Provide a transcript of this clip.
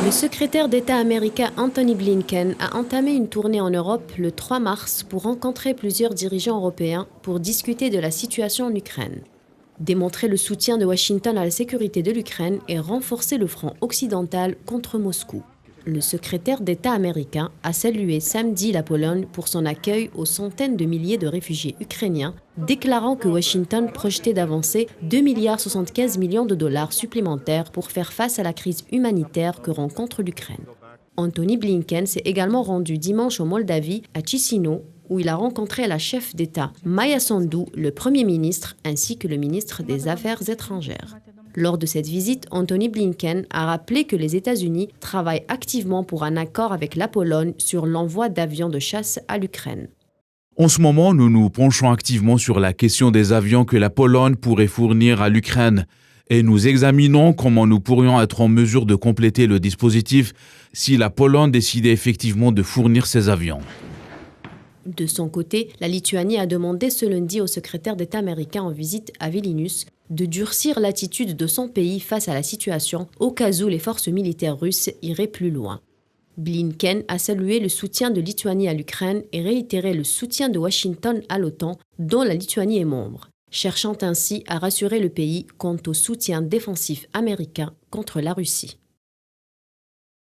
Le secrétaire d'État américain Antony Blinken a entamé une tournée en Europe le 3 mars pour rencontrer plusieurs dirigeants européens pour discuter de la situation en Ukraine. Démontrer le soutien de Washington à la sécurité de l'Ukraine et renforcer le front occidental contre Moscou. Le secrétaire d'État américain a salué samedi la Pologne pour son accueil aux centaines de milliers de réfugiés ukrainiens, déclarant que Washington projetait d'avancer 2,75 milliards de dollars supplémentaires pour faire face à la crise humanitaire que rencontre l'Ukraine. Antony Blinken s'est également rendu dimanche en Moldavie, à Chisinau, où il a rencontré la chef d'État Maia Sandu, le Premier ministre, ainsi que le ministre des Affaires étrangères. Lors de cette visite, Antony Blinken a rappelé que les États-Unis travaillent activement pour un accord avec la Pologne sur l'envoi d'avions de chasse à l'Ukraine. En ce moment, nous nous penchons activement sur la question des avions que la Pologne pourrait fournir à l'Ukraine et nous examinons comment nous pourrions être en mesure de compléter le dispositif si la Pologne décidait effectivement de fournir ces avions. De son côté, la Lituanie a demandé ce lundi au secrétaire d'État américain en visite à Vilnius de durcir l'attitude de son pays face à la situation au cas où les forces militaires russes iraient plus loin. Blinken a salué le soutien de Lituanie à l'Ukraine et réitéré le soutien de Washington à l'OTAN, dont la Lituanie est membre, cherchant ainsi à rassurer le pays quant au soutien défensif américain contre la Russie.